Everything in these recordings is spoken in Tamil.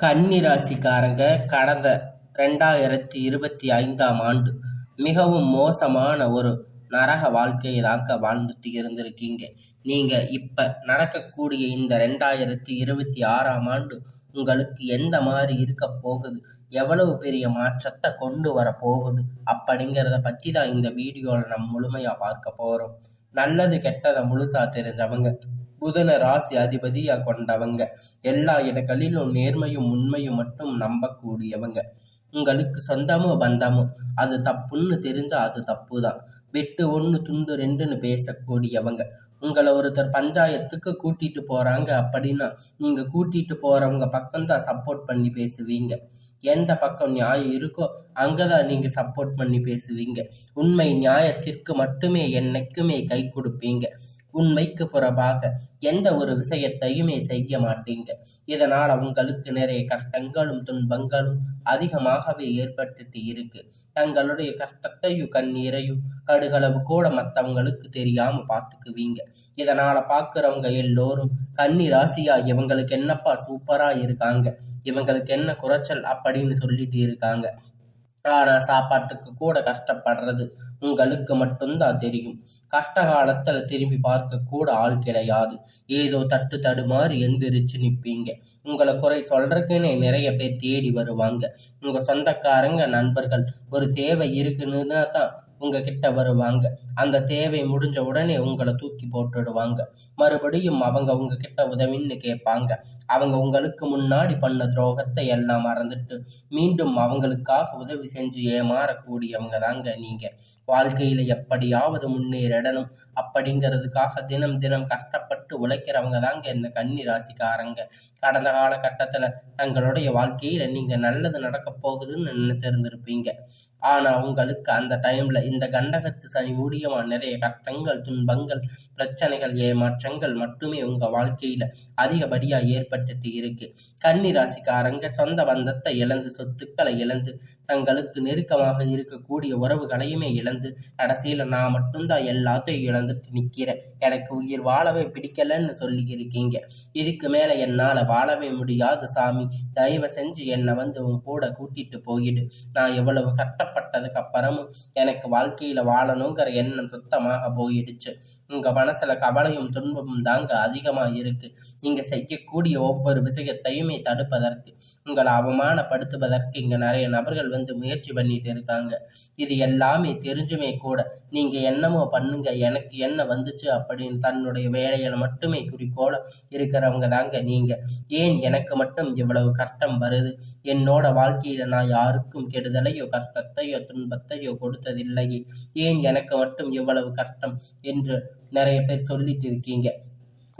கன்னி ராசிக்காரங்க கடந்த 2025ஆம் ஆண்டு மிகவும் மோசமான ஒரு நரக வாழ்க்கையை தாங்க வாழ்ந்துட்டு இருந்திருக்கீங்க. நீங்க இப்ப நடக்கக்கூடிய இந்த 2026ஆம் ஆண்டு உங்களுக்கு எந்த மாதிரி இருக்க போகுது, எவ்வளவு பெரிய மாற்றத்தை கொண்டு வர போகுது அப்படிங்கிறத பத்தி தான் இந்த வீடியோவில் நம்ம முழுமையா பார்க்க போறோம். நல்லது கெட்டதை முழுசா தெரிஞ்சவங்க, புதன ராசி அதிபதியா கொண்டவங்க, எல்லா இடங்களிலும் நேர்மையும் உண்மையும் மட்டும் நம்பக்கூடியவங்க, உங்களுக்கு சொந்தமோ பந்தமோ அது தப்புன்னு தெரிஞ்சா அது தப்பு தான், வெட்டு ஒன்று துண்டு ரெண்டுன்னு பேசக்கூடியவங்க, உங்களை ஒருத்தர் பஞ்சாயத்துக்கு கூட்டிட்டு போறாங்க அப்படின்னா நீங்க கூட்டிட்டு போறவங்க பக்கம்தான் சப்போர்ட் பண்ணி பேசுவீங்க. எந்த பக்கம் நியாயம் இருக்கோ அங்கதான் நீங்க சப்போர்ட் பண்ணி பேசுவீங்க. உண்மை நியாயத்திற்கு மட்டுமே என்னைக்குமே கை கொடுப்பீங்க. உண்மைக்கு புறம்பாக எந்த ஒரு விஷயத்தையுமே செய்ய மாட்டீங்க. இதனால உங்களுக்கு நிறைய கஷ்டங்களும் துன்பங்களும் அதிகமாகவே ஏற்பட்டுட்டு இருக்கு. தங்களுடைய கஷ்டத்தையும் கண்ணீரையும் கடுகளவு கூட மற்றவங்களுக்கு தெரியாம பார்த்துக்குவீங்க. இதனால பார்க்குறவங்க எல்லோரும் கன்னி ராசியா இவங்களுக்கு என்னப்பா சூப்பரா இருக்காங்க, இவங்களுக்கு என்ன குறைச்சல் அப்படின்னு சொல்லிட்டு இருக்காங்க. ஆனா சாப்பாட்டுக்கு கூட கஷ்டப்படுறது உங்களுக்கு மட்டும்தான் தெரியும். கஷ்ட காலத்துல திரும்பி பார்க்க கூட ஆள் கிடையாது. ஏதோ தட்டு தடுமாறி எந்திரிச்சு நிப்பீங்க. உங்களை குறை சொல்றதுக்குன்னே நிறைய பேர் தேடி வருவாங்க. உங்க சொந்தக்காரங்க நண்பர்கள் ஒரு தேவை இருக்குன்னு தான் உங்ககிட்ட வருவாங்க. அந்த தேவை முடிஞ்ச உடனே உங்களை தூக்கி போட்டுடுவாங்க. மறுபடியும் அவங்க உங்ககிட்ட உதவின்னு கேட்பாங்க. அவங்க உங்களுக்கு முன்னாடி பண்ண துரோகத்தை எல்லாம் மறந்துட்டு மீண்டும் அவங்களுக்காக உதவி செஞ்சு ஏமாறக்கூடியவங்க தாங்க நீங்க. வாழ்க்கையில எப்படியாவது முன்னேறிடணும் அப்படிங்கிறதுக்காக தினம் தினம் கஷ்டப்பட்டு உழைக்கிறவங்க தாங்க இந்த கன்னி ராசிக்காரங்க. கடந்த காலகட்டத்துல தங்களுடைய வாழ்க்கையில நீங்க நல்லது நடக்க போகுதுன்னு நினைச்சிருந்திருப்பீங்க. ஆனா உங்களுக்கு அந்த டைம்ல இந்த கண்டகத்து சனி மூலியமா நிறைய கஷ்டங்கள், துன்பங்கள், பிரச்சனைகள், ஏமாற்றங்கள் மட்டுமே உங்க வாழ்க்கையில அதிகப்படியா ஏற்பட்டுட்டு இருக்கு. கன்னி ராசிக்காரங்க சொந்த பந்தத்தை இழந்து, சொத்துக்களை இழந்து, தங்களுக்கு நெருக்கமாக இருக்கக்கூடிய உறவுகளையுமே இழந்து, கடைசியில நான் மட்டும்தான் எல்லாத்தையும் இழந்துட்டு நிக்கிறேன், எனக்கு உயிர் வாழவே பிடிக்கலன்னு சொல்லி இருக்கீங்க. இதுக்கு மேல என்னால வாழவே முடியாது சாமி, தயவு செஞ்சு என்னை உன் கூட கூட்டிட்டு போயிடு. நான் எவ்வளவு கஷ்டப்பட்டதுக்கு அப்புறமும் எனக்கு வாழ்க்கையில வாழணுங்கிற எண்ணம் சுத்தமாக போயிடுச்சு. உங்க மனசுல கவலையும் துன்பமும் தாங்க அதிகமா இருக்கு. நீங்க செய்யக்கூடிய ஒவ்வொரு விஷயத்தையுமே தடுப்பதற்கு, உங்களை அவமானப்படுத்துவதற்கு இங்க நிறைய நபர்கள் முயற்சி பண்ணிட்டு இருக்காங்க. இது எல்லாமே தெரிஞ்சுமே கூட நீங்க என்னமோ பண்ணுங்க, எனக்கு என்ன வந்துச்சு அப்படின்னு தன்னுடைய வேலையில மட்டுமே குறிக்கோள இருக்கிறவங்க தாங்க நீங்க. ஏன் எனக்கு மட்டும் இவ்வளவு கஷ்டம் வருது, என்னோட வாழ்க்கையில நான் யாருக்கும் கெடுதலையோ கஷ்டத்தையோ துன்பத்தையோ கொடுத்ததில்லையே, ஏன் எனக்கு மட்டும் இவ்வளவு கஷ்டம் என்று நிறைய பேர் சொல்லிட்டு இருக்கீங்க.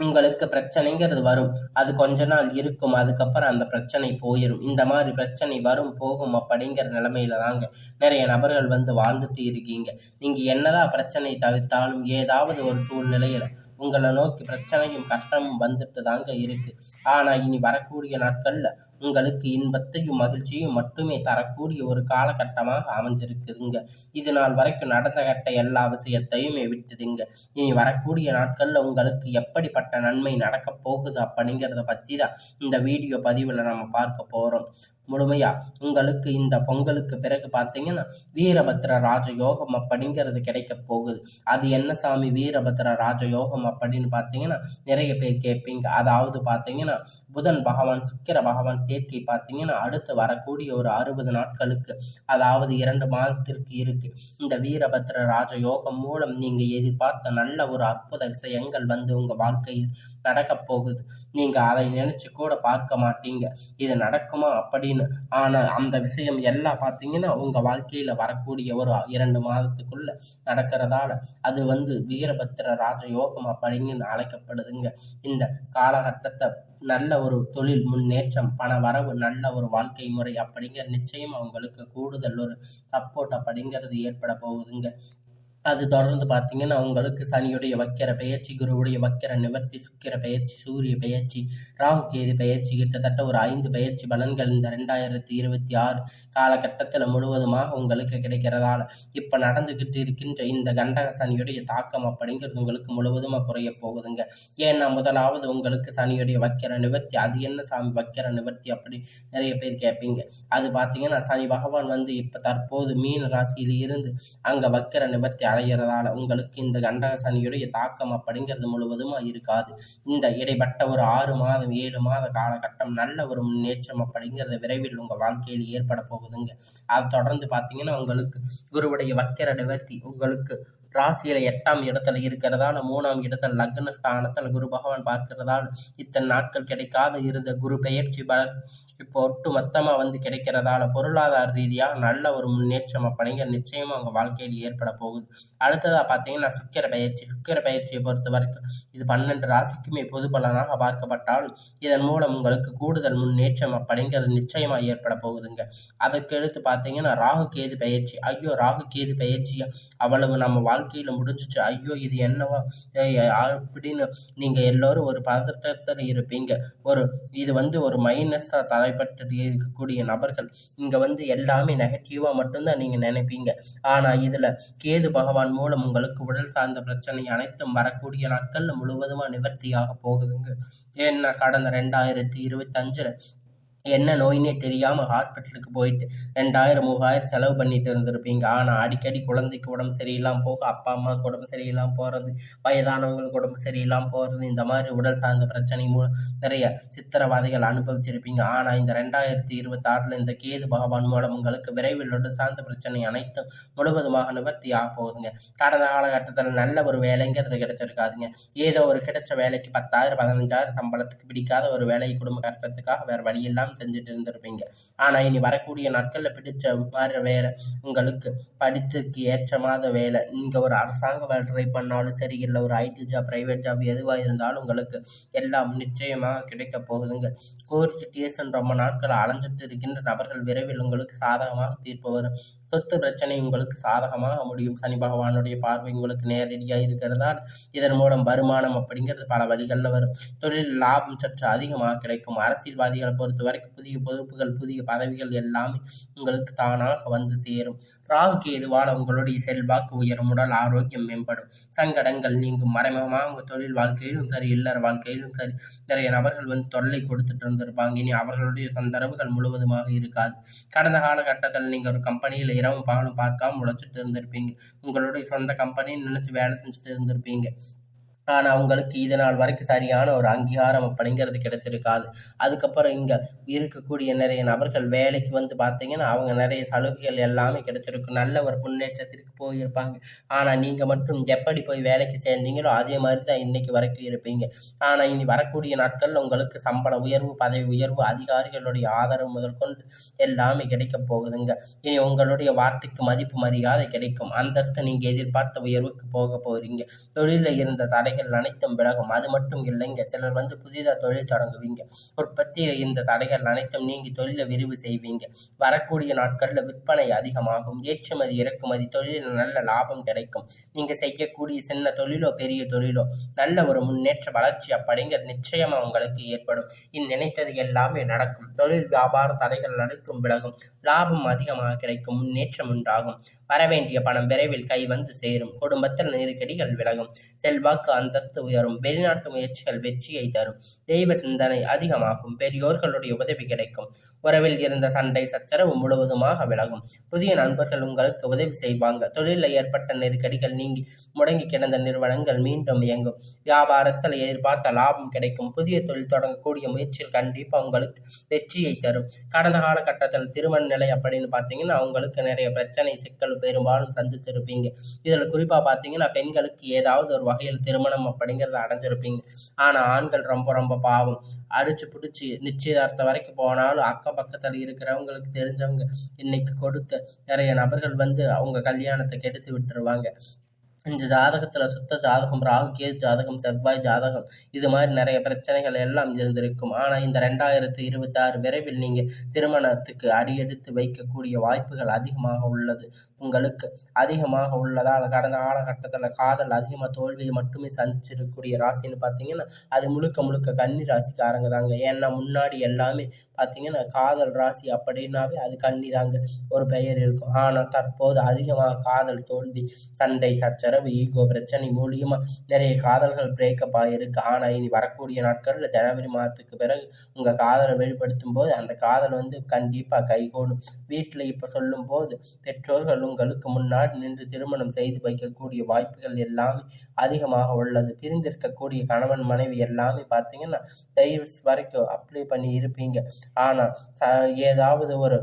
உங்களுக்கு பிரச்சனைங்கிறது வரும், அது கொஞ்ச நாள் இருக்கும், அதுக்கப்புறம் அந்த பிரச்சனை போயிடும். இந்த மாதிரி பிரச்சனை வரும் போகும் அப்படிங்கிற நிலைமையில தாங்க நிறைய நபர்கள் வாழ்ந்துட்டு இருக்கீங்க. நீங்க என்னதான் பிரச்சனை தவிர்த்தாலும் ஏதாவது ஒரு சூழ்நிலையில உங்களை நோக்கி பிரச்சனையும் கஷ்டமும் வந்துட்டு தாங்க இருக்கு. ஆனா இனி வரக்கூடிய நாட்கள்ல உங்களுக்கு இன்பத்தையும் மகிழ்ச்சியும் மட்டுமே தரக்கூடிய ஒரு காலகட்டமாக அமைஞ்சிருக்குதுங்க. இது நாள் வரைக்கும் நடந்த கட்ட எல்லா விஷயத்தையுமே விட்டுடுங்க. இனி வரக்கூடிய நாட்கள்ல உங்களுக்கு எப்படிப்பட்ட நன்மை நடக்க போகுது அப்படிங்கிறத பத்தி தான் இந்த வீடியோ பதிவுல நம்ம பார்க்க போறோம். முழுமையா உங்களுக்கு இந்த பொங்கலுக்கு பிறகு பார்த்தீங்கன்னா வீரபத்ர ராஜயோகம் அப்படிங்கிறது கிடைக்க போகுது. அது என்ன சாமி வீரபத்ர ராஜயோகம் அப்படின்னு பார்த்தீங்கன்னா நிறைய பேர் கேட்பீங்க. அதாவது பார்த்தீங்கன்னா புதன் பகவான் சுக்கிர பகவான் சேர்க்கை பார்த்தீங்கன்னா அடுத்து வரக்கூடிய ஒரு 60 நாட்களுக்கு, அதாவது 2 மாதத்திற்கு இருக்கு. இந்த வீரபத்ர ராஜயோகம் மூலம் நீங்க எதிர்பார்த்த நல்ல ஒரு அற்புத விஷயங்கள் உங்க வாழ்க்கையில் நடக்க போகுது. நீங்க அதை நினைச்சு கூட பார்க்க மாட்டீங்க இது நடக்குமா அப்படின்னு. ஆனா அந்த விஷயம் எல்லாம் பார்த்தீங்கன்னா உங்க வாழ்க்கையில வரக்கூடிய ஒரு 2 மாதத்துக்குள்ள நடக்கிறதால அது வீரபத்திர ராஜயோகம் அப்படின்னு அழைக்கப்படுதுங்க. இந்த காலகட்டத்தை நல்ல ஒரு தொழில் முன்னேற்றம், பண வரவு, நல்ல ஒரு வாழ்க்கை முறை அப்படிங்கிற நிச்சயம் அவங்களுக்கு கூடுதல் ஒரு சப்போர்ட் அப்படிங்கிறது ஏற்பட போகுதுங்க. அது தொடர்ந்து பார்த்தீங்கன்னா, உங்களுக்கு சனியுடைய வக்கிர பெயர்ச்சி, குருவுடைய வக்கிர நிவர்த்தி, சுக்கிர பெயர்ச்சி, சூரிய பெயர்ச்சி, ராகு கேது பெயர்ச்சி கிட்டத்தட்ட ஒரு 5 பெயர்ச்சி பலன்கள் இந்த 2026 காலகட்டத்தில முழுவதுமாக உங்களுக்கு கிடைக்கிறதால, இப்ப நடந்துகிட்டு இருக்கின்ற இந்த கண்டக சனியுடைய தாக்கம் அப்படிங்கிறது உங்களுக்கு முழுவதுமா குறைய போகுதுங்க. ஏன்னா, முதலாவது உங்களுக்கு சனியுடைய வக்கிர நிவர்த்தி. அது என்ன சாமி வக்கிர நிவர்த்தி அப்படி நிறைய பேர் கேட்பீங்க. அது பார்த்தீங்கன்னா, சனி பகவான் வந்து இப்ப தற்போது மீன ராசியில இருந்து அங்க வக்கிர நிவர்த்தி அடைகிறதால உங்களுக்கு இந்த கண்டக சனியுடைய தாக்கம் அப்படிங்கிறது முழுவதுமா இருக்காது. இந்த இடைப்பட்ட ஒரு 6 மாதம் 7 மாத காலகட்டம் நல்ல ஒரு முன்னேற்றம் அப்படிங்கிறது விரைவில் உங்க வாழ்க்கையில் ஏற்பட போகுதுங்க. அதை தொடர்ந்து பார்த்தீங்கன்னா, உங்களுக்கு குருவுடைய வக்கிர நிவர்த்தி உங்களுக்கு ராசியில 8ஆம் இடத்துல இருக்கிறதால 3ஆம் இடத்துல லக்ன ஸ்தானத்துல குரு பகவான் பார்க்கிறதால இத்தனை நாட்கள் கிடைக்காத இருந்த குரு பெயர்ச்சி பலன் இப்போ ஒட்டு மொத்தமா வந்து கிடைக்கிறதால பொருளாதார ரீதியாக நல்ல ஒரு முன்னேற்றம் அப்படிங்கிற நிச்சயமா உங்க வாழ்க்கையில் ஏற்பட போகுது. அடுத்ததா பார்த்தீங்கன்னா சுக்கிர பயிற்சியை பொறுத்த வரைக்கும் இது 12 ராசிக்குமே பொது பலனாக பார்க்கப்பட்டாலும் இதன் மூலம் உங்களுக்கு கூடுதல் முன்னேற்றம் அப்படிங்கிறது நிச்சயமா ஏற்பட போகுதுங்க. அதற்கு அடுத்து பார்த்தீங்கன்னா ராகு கேது பயிற்சி. ஐயோ, ராகு கேது பயிற்சியா அவ்வளவு நம்ம வாழ்க்கையில முடிஞ்சிச்சு, ஐயோ இது என்னவா அப்படின்னு நீங்க எல்லோரும் ஒரு பதட்டத்தில் இருப்பீங்க. இது வந்து ஒரு மைனஸா தலைப்பட்டு இருக்கக்கூடிய நபர்கள் இங்க வந்து எல்லாமே நெகட்டிவா மட்டும்தான் நீங்க நினைப்பீங்க. ஆனா இதுல கேது பகவான் மூலம் உங்களுக்கு உடல் சார்ந்த பிரச்சனை அனைத்தும் வரக்கூடிய நாட்கள்ல முழுவதுமா நிவர்த்தியாக போகுதுங்க. ஏன்னா கடந்த 2025ல என்ன நோயினே தெரியாம ஹாஸ்பிட்டலுக்கு போயிட்டு 2000 3000 செலவு பண்ணிட்டு இருந்திருப்பீங்க. ஆனா அடிக்கடி குழந்தைக்கு உடம்பு சரியில்லாம போக, அப்பா அம்மாவுக்கு உடம்பு சரியில்லாம போறது, வயதானவங்களுக்கு உடம்பு சரியில்லாம போறது, இந்த மாதிரி உடல் சார்ந்த பிரச்சனை மூலம் நிறைய சித்திரவதைகள் அனுபவிச்சிருப்பீங்க. ஆனா இந்த 2026ல இந்த கேது பகவான் மூலம் உங்களுக்கு விரைவில் உடல் சார்ந்த பிரச்சனை அனைத்தும் முழுவதுமாக நிவர்த்தி ஆக போகுதுங்க. கடந்த காலகட்டத்தில் நல்ல ஒரு வேலைங்கிறது கிடைச்சிருக்காதுங்க. ஏதோ ஒரு கிடைச்ச வேலைக்கு 10,000 15,000 சம்பளத்துக்கு பிடிக்காத ஒரு வேலையை குடும்ப கஷ்டத்துக்காக வேற வழி இல்லாம செஞ்சுட்டு இருந்திருப்பீங்க. ஆனா இனி வரக்கூடிய நாட்கள்ல பிடிச்ச மாதிரி வேலை, உங்களுக்கு படித்ததுக்கு ஏற்றமாத வேலை, நீங்க ஒரு அரசாங்க வேலை ட்ரை பண்ணாலும் சரி, இல்லை ஒரு ஐடி ஜாப், பிரைவேட் ஜாப் எதுவா இருந்தாலும் உங்களுக்கு எல்லாம் நிச்சயமாக கிடைக்க போகுதுங்க. கோர்ட் கேஸ்ன்னு ரொம்ப நாட்கள் அலைஞ்சிட்டு இருக்கின்ற நபர்கள் விரைவில் உங்களுக்கு சாதகமாக தீர்ப்பு வரும். சொத்து பிரச்சனை உங்களுக்கு சாதகமாக முடியும். சனி பகவானுடைய பார்வை உங்களுக்கு நேரடியாக இருக்கிறதால் இதன் மூலம் வருமானம் அப்படிங்கிறது பல வழிகளில் வரும். தொழில் லாபம் சற்று அதிகமாக கிடைக்கும். அரசியல்வாதிகளை பொறுத்த வரைக்கும் புதிய பொறுப்புகள், புதிய பதவிகள் எல்லாமே உங்களுக்கு தானாக வந்து சேரும். ராகு கேதுவால் உங்களுடைய செல்வாக்கு உயரும், உடல் ஆரோக்கியம் மேம்படும், சங்கடங்கள் நீங்கும். மறைமுகமாக உங்கள் தொழில் வாழ்க்கையிலும் சரி, இல்லற வாழ்க்கையிலும் சரி, நிறைய நபர்கள் வந்து தொல்லை கொடுத்துட்டு இருந்திருப்பாங்க. இனி அவர்களுடைய தொந்தரவுகள் முழுவதுமாக இருக்காது. கடந்த காலகட்டத்தில் நீங்கள் ஒரு கம்பெனியில் இரவும் பகலும் பார்க்காம உழைச்சிட்டு இருந்திருப்பீங்க. உங்களுடைய சொந்த கம்பெனின்னு நினச்சி வேலை செஞ்சுட்டு இருந்திருப்பீங்க. ஆனால் உங்களுக்கு இது நாள் வரைக்கும் சரியான ஒரு அங்கீகாரம் அப்படிங்கிறது கிடைச்சிருக்காது. அதுக்கப்புறம் இங்கே இருக்கக்கூடிய நிறைய நபர்கள் வேலைக்கு வந்து பார்த்தீங்கன்னா அவங்க நிறைய சலுகைகள் எல்லாமே கிடைச்சிருக்கும். நல்ல ஒரு முன்னேற்றத்திற்கு போயிருப்பாங்க. ஆனால் நீங்கள் மட்டும் எப்படி போய் வேலைக்கு சேர்ந்தீங்களோ அதே மாதிரி தான் இன்னைக்கு வரைக்கும் இருப்பீங்க. ஆனால் இனி வரக்கூடிய நாட்களில் உங்களுக்கு சம்பள உயர்வு, பதவி உயர்வு, அதிகாரிகளுடைய ஆதரவு முதற்கொண்டு எல்லாமே கிடைக்க போகுதுங்க. இனி உங்களுடைய வார்த்தைக்கு மதிப்பு மரியாதை கிடைக்கும். அந்தஸ்து நீங்கள் எதிர்பார்த்த உயர்வுக்கு போக போகிறீங்க. தொழிலில் இருந்த தடைகள் அனைத்தும் விலகும். அது மட்டும் இல்லைங்க, சிலர் வந்து புதிதாக தொழில் தொடங்குவீங்க. உற்பத்தியில் இந்த தடைகள் அனைத்தும் நீங்கி தொழிலை விரிவு செய்வீங்க. வரக்கூடிய நாட்களில் விற்பனை அதிகமாகும். ஏற்றுமதி இறக்குமதி தொழிலில் நல்ல லாபம் கிடைக்கும். நீங்க செய்யக்கூடிய சின்ன தொழிலோ பெரிய தொழிலோ நல்ல ஒரு முன்னேற்ற வளர்ச்சி அப்படிங்கிற நிச்சயமா உங்களுக்கு ஏற்படும். நினைத்தது எல்லாமே நடக்கும். தொழில் வியாபார தடைகள் அனைத்தும் விலகும். லாபம் அதிகமாக கிடைக்கும். முன்னேற்றம் உண்டாகும். வரவேண்டிய பணம் விரைவில் கை வந்து சேரும். குடும்பத்தில் நெருக்கடிகள் விலகும். செல்வாக்கு அந்தஸ்து உயரும். வெளிநாட்டு முயற்சிகள் வெற்றியை தரும். தெய்வ சிந்தனை அதிகமாகும். பெரியோர்களுடைய உதவி கிடைக்கும். உறவில் இருந்த சண்டை சச்சரவு முழுவதுமாக விலகும். புதிய நண்பர்கள் உங்களுக்கு உதவி செய்வாங்க. தொழிலில் ஏற்பட்ட நெருக்கடிகள் நீங்கி முடங்கி கிடந்த நிறுவனங்கள் மீண்டும் இயங்கும். வியாபாரத்தில் எதிர்பார்த்த லாபம் கிடைக்கும். புதிய தொழில் தொடங்கக்கூடிய முயற்சியில் கண்டிப்பாக உங்களுக்கு வெற்றியை தரும். கடந்த காலகட்டத்தில் திருமண நிலை அப்படின்னு பார்த்தீங்கன்னா அவங்களுக்கு நிறைய பிரச்சனை சிக்கல் பெரும்பாலும் சந்திச்சிருப்பீங்க. இதில் குறிப்பாக பார்த்தீங்கன்னா பெண்களுக்கு ஏதாவது ஒரு வகையில் திருமணம் அப்படிங்கிறத அடைஞ்சிருப்பீங்க. ஆனால் ஆண்கள் ரொம்ப ரொம்ப பாவம். அடிச்சு பிடிச்சி நிச்சயதார்த்தம் வரைக்கும் போனாலும் அக்கம் பக்கத்தில் இருக்கிறவங்களுக்கு தெரிஞ்சவங்க இன்னைக்கு கொடுத்த நிறைய நபர்கள் வந்து அவங்க கல்யாணத்தை கெடுத்து விட்டுருவாங்க. இந்த ஜாதகத்துல சுத்த ஜாதகம், ராகு கேது ஜாதகம், செவ்வாய் ஜாதகம் இது மாதிரி நிறைய பிரச்சனைகள் எல்லாம் இருந்திருக்கும். ஆனா இந்த 2026 விரைவில் நீங்க திருமணத்துக்கு அடியெடுத்து வைக்கக்கூடிய வாய்ப்புகள் அதிகமாக உள்ளது. உங்களுக்கு அதிகமாக உள்ளதால் கடந்த காலகட்டத்துல காதல் அதிகமா தோல்வியை மட்டுமே சந்திச்சிருக்கக்கூடிய ராசின்னு பார்த்தீங்கன்னா, அது முழுக்க முழுக்க கன்னி ராசிக்காரங்க தாங்க. ஏன்னா முன்னாடி எல்லாமே பார்த்தீங்கன்னா காதல் ராசி அப்படின்னாவே அது கன்னி தாங்க ஒரு பெயர் இருக்கும். ஆனா தற்போது அதிகமாக காதல் தோல்வி, சண்டை சச்சரவு, ஈகோ பிரச்சனை மூலியமா நிறைய காதல்கள் பிரேக்கப் ஆகிருக்கு. ஆனா இனி வரக்கூடிய நாட்கள்ல ஜனவரி மாதத்துக்கு பிறகு உங்க காதலை வெளிப்படுத்தும் போது அந்த காதல் கண்டிப்பா கைகூடும். வீட்டுல இப்ப சொல்லும் போது பெற்றோர்கள் உங்களுக்கு முன்னாடி நின்று திருமணம் செய்து வைக்கக்கூடிய வாய்ப்புகள் எல்லாமே அதிகமாக உள்ளது. பிரிந்திருக்கக்கூடிய கணவன் மனைவி எல்லாமே பார்த்தீங்கன்னா டைவர்ஸ் வரைக்கும் அப்ளை பண்ணி இருப்பீங்க. ஆனா ஏதாவது ஒரு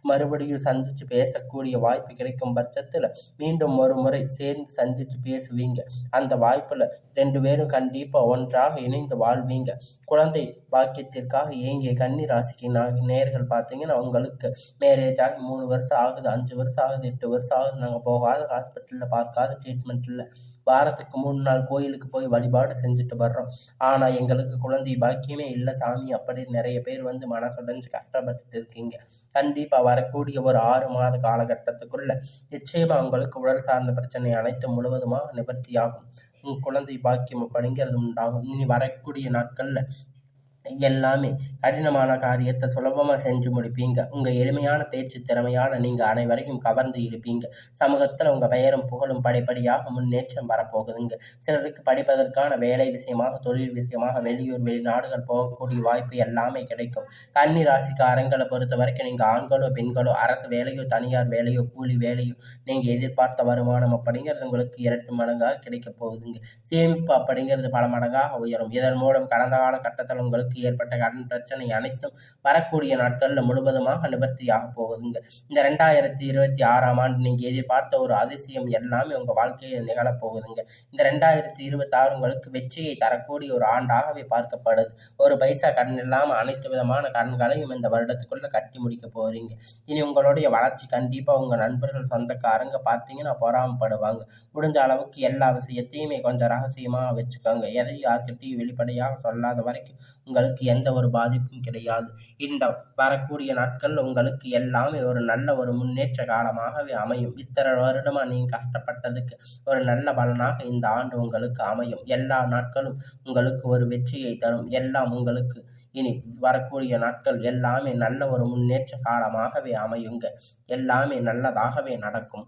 மறுபடியும் சந்திச்சு பேசக்கூடிய வாய்ப்பு கிடைக்கும் பட்சத்துல மீண்டும் ஒரு முறை சேர்ந்து சந்திச்சு பேசுவீங்க. அந்த வாய்ப்புல 2 பேரும் கண்டிப்பா ஒன்றாக இணைந்து வாழ்வீங்க. குழந்தை பாக்கியத்திற்காக ஏங்கிய கன்னி ராசிக்கு நேயர்கள் பார்த்தீங்கன்னா உங்களுக்கு மேரேஜ் ஆகி 3 வருஷம் ஆகுது, 5 வருஷம் ஆகுது, 8 வருஷம் ஆகுது, நாங்கள் போகாத ஹாஸ்பிட்டலில் பார்க்காத ட்ரீட்மெண்ட் இல்லை, வாரத்துக்கு 3 நாள் கோயிலுக்கு போய் வழிபாடு செஞ்சுட்டு வர்றோம், ஆனால் எங்களுக்கு குழந்தை பாக்கியமே இல்லை சாமி அப்படின்னு நிறைய பேர் மனசுடைஞ்சு கஷ்டப்பட்டுட்டு இருக்கீங்க. கண்டிப்பாக வரக்கூடிய ஒரு 6 மாத காலகட்டத்துக்குள்ள நிச்சயமாக உங்களுக்கு உடல் சார்ந்த பிரச்சனை அனைத்தும் முழுவதுமாக நிவர்த்தியாகும். குழந்தை பாக்கியம் அப்படிங்கிறது உண்டாகும். இனி வரக்கூடிய நாட்கள்ல எல்லாமே கடினமான காரியத்தை சுலபமாக செஞ்சு முடிப்பீங்க. உங்கள் எளிமையான பேச்சு திறமையால் நீங்கள் அனைவரையும் கவர்ந்து இழுப்பீங்க. சமூகத்தில் உங்கள் பெயரும் புகழும் படிப்படியாக முன்னேற்றம் வரப்போகுதுங்க. சிலருக்கு படிப்பதற்கான வேலை விஷயமாக, தொழில் விஷயமாக வெளியூர் வெளிநாடுகள் போகக்கூடிய வாய்ப்பு எல்லாமே கிடைக்கும். கன்னி ராசிக்காரங்களை பொறுத்த வரைக்கும் நீங்கள் ஆண்களோ பெண்களோ அரசு வேலையோ தனியார் வேலையோ கூலி வேலையோ நீங்கள் எதிர்பார்த்த வருமானம் அப்படிங்கிறது உங்களுக்கு 2 மடங்காக கிடைக்க போகுதுங்க. சேமிப்பு அப்படிங்கிறது பல மடங்காக உயரும். இதன் மூலம் கடந்த காலகட்டத்தில் உங்களுக்கு ஏற்பட்ட கடன் பிரச்சனை அனைத்தும் வரக்கூடிய நாட்கள்ல முழுவதுமாக நிவர்த்தியாக போகுதுங்க. இந்த 2026ஆம் ஆண்டு நீங்க எதிர்பார்த்த ஒரு அதிசயம் எல்லாமே உங்க வாழ்க்கையில் நிகழப்போகுதுங்க. இந்த 2026 உங்களுக்கு வெற்றியை தரக்கூடிய ஒரு ஆண்டாகவே பார்க்கப்படுது. ஒரு பைசா கடன் இல்லாம அனைத்து விதமான கடன்களையும் இந்த வருடத்துக்குள்ள கட்டி முடிக்க போறீங்க. இனி உங்களுடைய வளர்ச்சி கண்டிப்பா உங்க நண்பர்கள் சொந்தக்காரங்க பார்த்தீங்கன்னா பொறாமப்படுவாங்க. முடிஞ்ச அளவுக்கு எல்லா விஷயத்தையுமே கொஞ்சம் ரகசியமா வச்சுக்கோங்க. எதையும் யார்கிட்டையும் வெளிப்படையாக சொல்லாத வரைக்கும் உங்களுக்கு எந்த ஒரு பாதிப்பும் கிடையாது. இந்த வரக்கூடிய நாட்கள் உங்களுக்கு எல்லாமே ஒரு நல்ல ஒரு முன்னேற்ற காலமாகவே அமையும். இத்தனை வருடமா நீங்க கஷ்டப்பட்டதுக்கு ஒரு நல்ல பலனாக இந்த ஆண்டு உங்களுக்கு அமையும். எல்லா நாட்களும் உங்களுக்கு ஒரு வெற்றியை தரும். எல்லாம் உங்களுக்கு இனி வரக்கூடிய நாட்கள் எல்லாமே நல்ல ஒரு முன்னேற்ற காலமாகவே அமையுங்க. எல்லாமே நல்லதாகவே நடக்கும்.